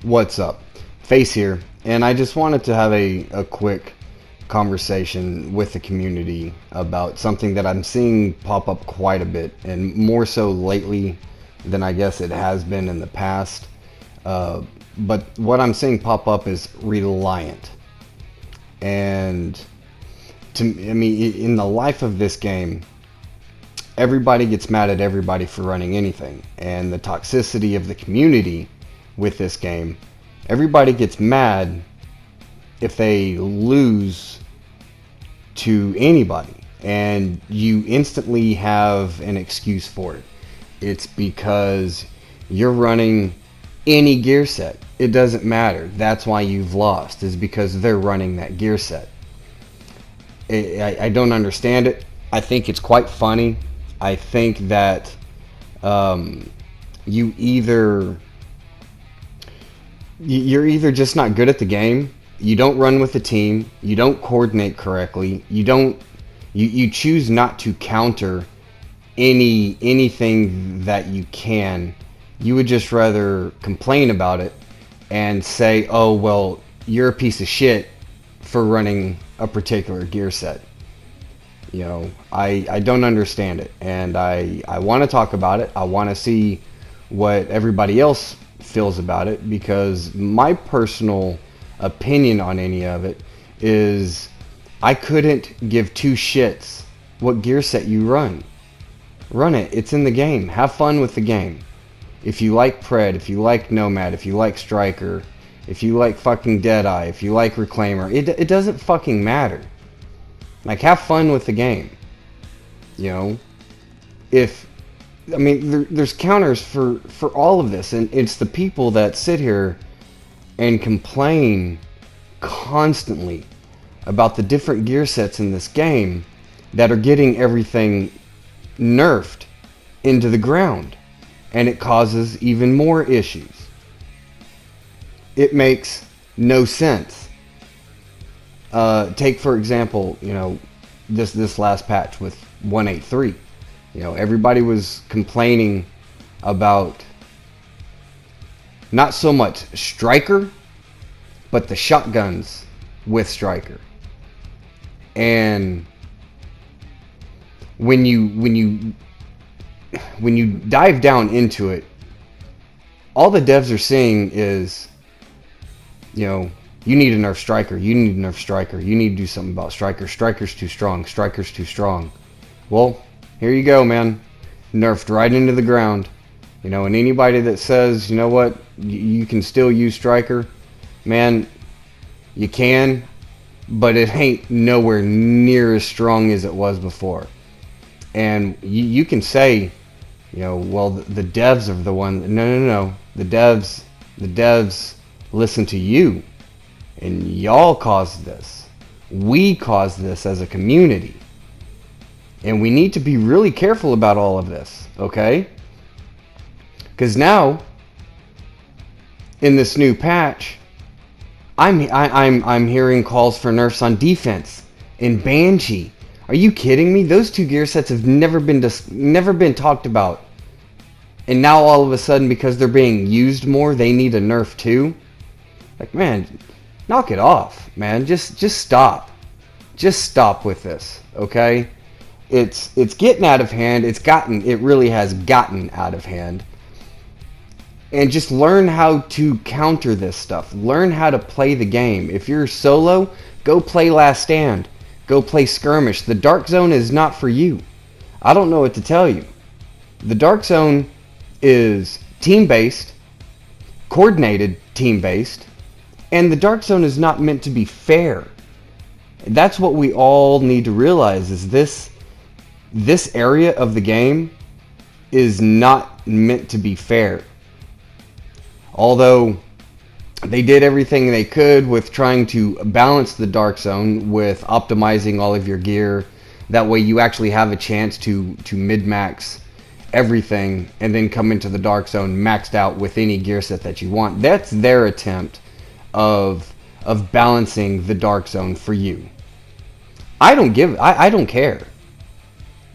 What's up? Face here, and I just wanted to have a quick conversation with the community about something that I'm seeing pop up quite a bit, and more so lately than I guess it has been in the past. But what I'm seeing pop up is Reliant. And in the life of this game, everybody gets mad at everybody for running anything, and the toxicity of the community with this game, everybody gets mad if they lose to anybody, and you instantly have an excuse for it. It's because you're running any gear set. It doesn't matter. That's why you've lost, is because they're running that gear set. I don't understand it. I think it's quite funny. I think that you're either just not good at the game, you don't run with the team, you don't coordinate correctly, you choose not to counter anything that you can. You would just rather complain about it and say, oh well, you're a piece of shit for running a particular gear set. You know, I don't understand it, and I want to talk about it. I want to see what everybody else feels about it, because my personal opinion on any of it is I couldn't give two shits what gear set you run. Run it. It's in the game. Have fun with the game. If you like Pred, if you like Nomad, if you like Striker, if you like fucking Deadeye, if you like Reclaimer, it doesn't fucking matter. Like, have fun with the game. You know? There's counters for all of this, and it's the people that sit here and complain constantly about the different gear sets in this game that are getting everything nerfed into the ground, and it causes even more issues. It makes no sense. Take for example, this last patch with 183. Everybody was complaining about not so much Striker, but the shotguns with Striker. And when you dive down into it, all the devs are saying is, you need to nerf Striker, you need to nerf Striker, you need to do something about Striker, Striker's too strong, Striker's too strong. Well, here you go, man. Nerfed right into the ground. And anybody that says, you know what, you can still use Striker, man, you can, but it ain't nowhere near as strong as it was before. And you can say, well, the devs are the one. No. The devs listen to you. And y'all caused this. We caused this as a community. And we need to be really careful about all of this, okay? Because now, in this new patch, I'm hearing calls for nerfs on defense and Banshee. Are you kidding me? Those two gear sets have never been talked about. And now all of a sudden, because they're being used more, they need a nerf too? Like, man, knock it off, man. Just stop. Just stop with this, okay? It's getting out of hand. It really has gotten out of hand. And just learn how to counter this stuff. Learn how to play the game. If you're solo, go play Last Stand. Go play Skirmish. The Dark Zone is not for you. I don't know what to tell you. The Dark Zone is team-based, coordinated team-based, and the Dark Zone is not meant to be fair. That's what we all need to realize, is this area of the game is not meant to be fair. Although they did everything they could with trying to balance the Dark Zone with optimizing all of your gear. That way you actually have a chance to mid-max everything and then come into the Dark Zone maxed out with any gear set that you want. That's their attempt of balancing the Dark Zone for you. I don't care.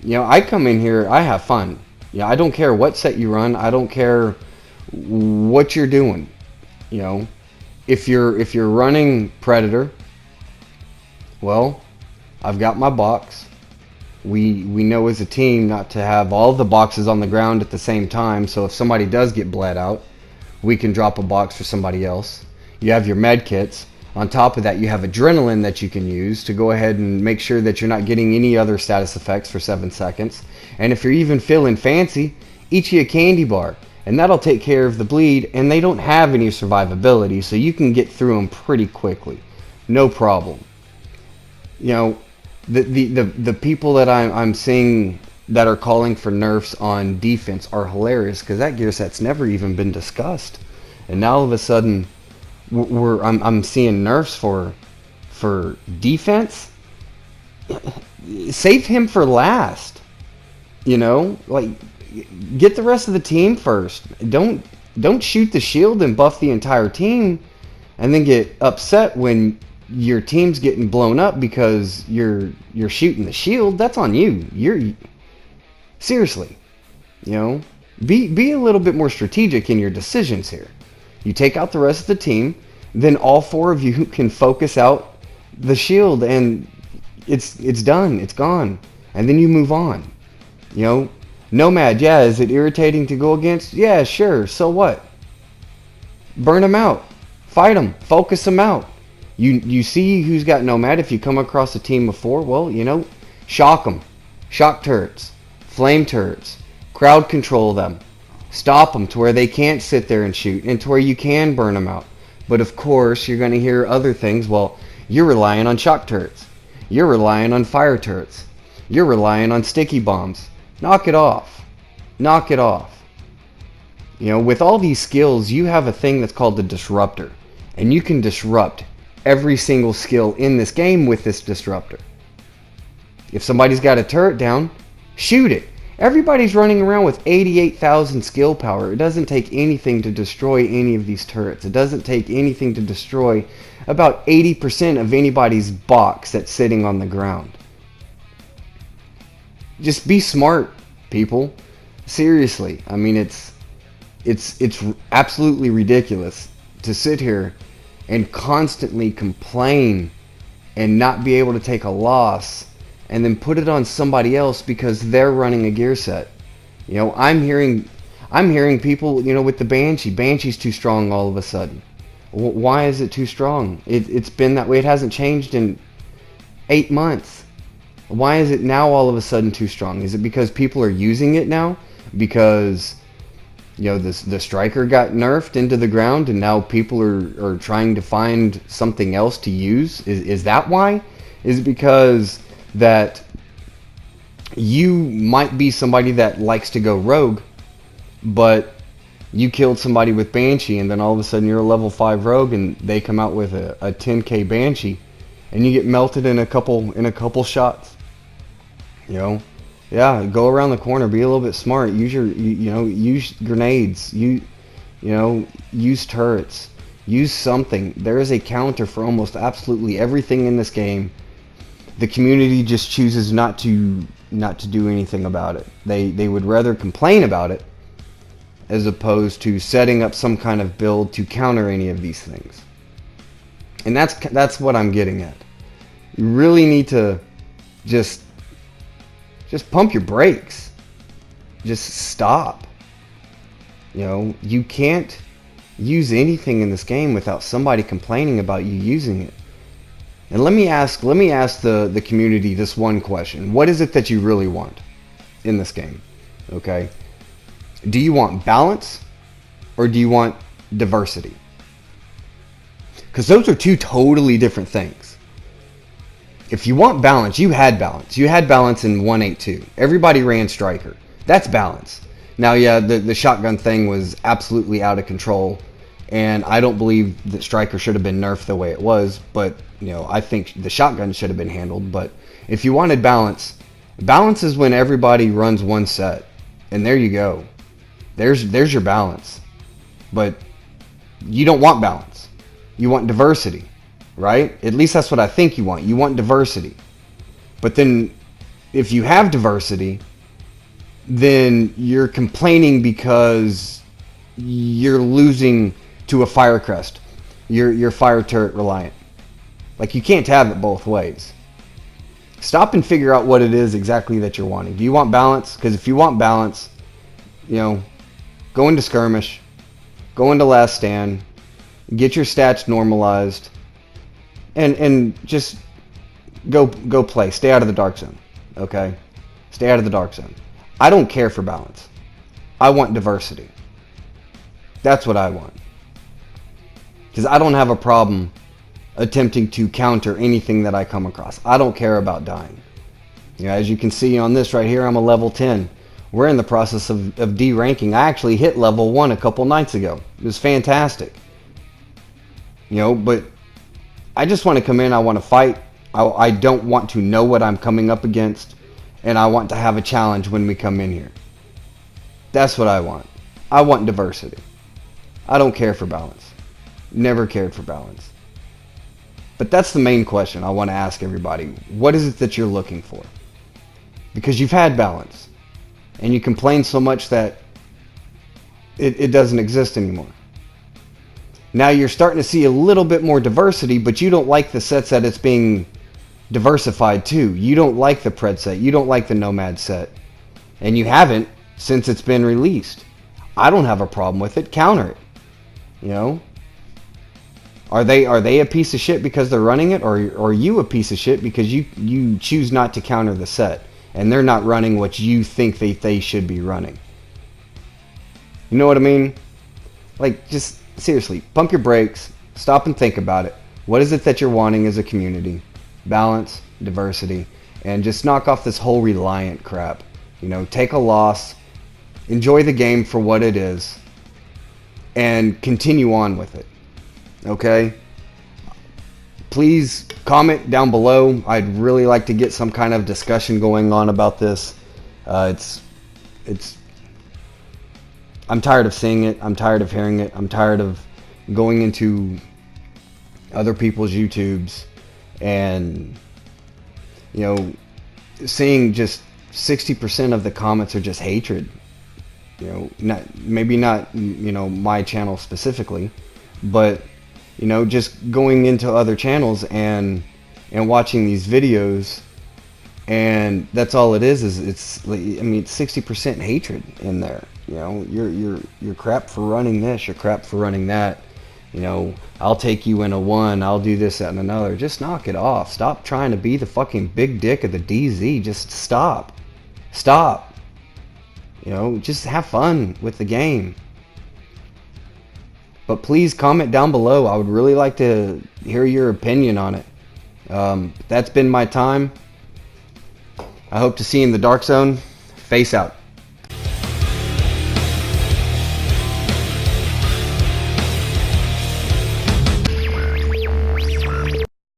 I come in here, I have fun. I don't care what set you run. I don't care what you're doing. You know, if you're running Predator, well, I've got my box. We know as a team not to have all the boxes on the ground at the same time, so if somebody does get bled out, we can drop a box for somebody else. You have your med kits. On top of that, you have adrenaline that you can use to go ahead and make sure that you're not getting any other status effects for 7 seconds. And if you're even feeling fancy, eat you a candy bar, and that'll take care of the bleed, and they don't have any survivability, so you can get through them pretty quickly. No problem. You know, the people that I'm seeing that are calling for nerfs on defense are hilarious, because that gear set's never even been discussed, and now all of a sudden I'm seeing nerfs for defense. Save him for last. You know, like, get the rest of the team first. Don't shoot the shield and buff the entire team, and then get upset when your team's getting blown up because you're shooting the shield. That's on you. You're seriously, you know, be a little bit more strategic in your decisions here. You take out the rest of the team, then all 4 of you can focus out the shield, and it's done. It's gone, and then you move on. You know, Nomad. Yeah, is it irritating to go against? Yeah, sure. So what? Burn them out. Fight them. Focus them out. You see who's got Nomad. If you come across a team before, well, you know, shock them. Shock turrets. Flame turrets. Crowd control them. Stop them to where they can't sit there and shoot, and to where you can burn them out. But of course, you're going to hear other things. Well, you're relying on shock turrets. You're relying on fire turrets. You're relying on sticky bombs. Knock it off. Knock it off. You know, with all these skills, you have a thing that's called the disruptor. And you can disrupt every single skill in this game with this disruptor. If somebody's got a turret down, shoot it. Everybody's running around with 88,000 skill power. It doesn't take anything to destroy any of these turrets. It doesn't take anything to destroy about 80% of anybody's box that's sitting on the ground. Just be smart, people. Seriously. I mean, it's absolutely ridiculous to sit here and constantly complain and not be able to take a loss and then put it on somebody else because they're running a gear set. You know, I'm hearing people, you know, with the Banshee. Banshee's too strong all of a sudden. Why is it too strong? It's been that way. It hasn't changed in 8 months. Why is it now all of a sudden too strong? Is it because people are using it now? Because, you know, the striker got nerfed into the ground and now people are trying to find something else to use? Is that why? Is it because that you might be somebody that likes to go rogue, but you killed somebody with Banshee, and then all of a sudden you're a level 5 rogue and they come out with a 10k Banshee and you get melted in a couple shots? You know, yeah, go around the corner, be a little bit smart, use your use grenades, use turrets, use something. There is a counter for almost absolutely everything in this game. The community just chooses not to do anything about it. They would rather complain about it as opposed to setting up some kind of build to counter any of these things. And that's what I'm getting at. You really need to just pump your brakes. Just stop. You know, you can't use anything in this game without somebody complaining about you using it. And let me ask the community this one question. What is it that you really want in this game? Okay? Do you want balance or do you want diversity? Because those are two totally different things. If you want balance, you had balance. You had balance in 1.8.2. Everybody ran striker. That's balance. Now, yeah, the shotgun thing was absolutely out of control, and I don't believe that striker should have been nerfed the way it was, but you know, I think the shotgun should have been handled. But if you wanted balance, balance is when everybody runs one set, and there you go. There's your balance. But you don't want balance. You want diversity, right? At least that's what I think you want. You want diversity. But then if you have diversity, then you're complaining because you're losing to a fire crest. Your fire turret Reliant. Like, you can't have it both ways. Stop and figure out what it is exactly that you're wanting. Do you want balance? Because if you want balance, you know, go into skirmish, go into last stand, get your stats normalized, and just go play. Stay out of the dark zone. Okay? Stay out of the dark zone. I don't care for balance. I want diversity. That's what I want. Because I don't have a problem attempting to counter anything that I come across. I don't care about dying. You know, as you can see on this right here, I'm a level 10. We're in the process of D-ranking. I actually hit level 1 a couple nights ago. It was fantastic. You know, but I just want to come in. I want to fight. I don't want to know what I'm coming up against. And I want to have a challenge when we come in here. That's what I want. I want diversity. I don't care for balance. Never cared for balance. But that's the main question I want to ask everybody. What is it that you're looking for? Because you've had balance. And you complain so much that it doesn't exist anymore. Now you're starting to see a little bit more diversity, but you don't like the sets that it's being diversified to. You don't like the Pred set. You don't like the Nomad set. And you haven't since it's been released. I don't have a problem with it. Counter it. You know? Are they a piece of shit because they're running it, or are you a piece of shit because you choose not to counter the set and they're not running what you think they should be running? You know what I mean? Like, just seriously, pump your brakes, stop and think about it. What is it that you're wanting as a community? Balance, diversity, and just knock off this whole Reliant crap. You know, take a loss, enjoy the game for what it is, and continue on with it. Okay? Please comment down below. I'd really like to get some kind of discussion going on about this. I'm tired of seeing it. I'm tired of hearing it. I'm tired of going into other people's YouTubes and, you know, seeing just 60% of the comments are just hatred. You know, maybe not, you know, my channel specifically, but, you know, just going into other channels and watching these videos, and that's all it is it's, I mean, it's 60% hatred in there. You know, you're crap for running this, you're crap for running that. You know, I'll take you in a 1, I'll do this, that, and another. Just knock it off. Stop trying to be the fucking big dick of the DZ. Just stop. Stop. You know, just have fun with the game. But please comment down below. I would really like to hear your opinion on it. That's been my time. I hope to see you in the Dark Zone. Face out.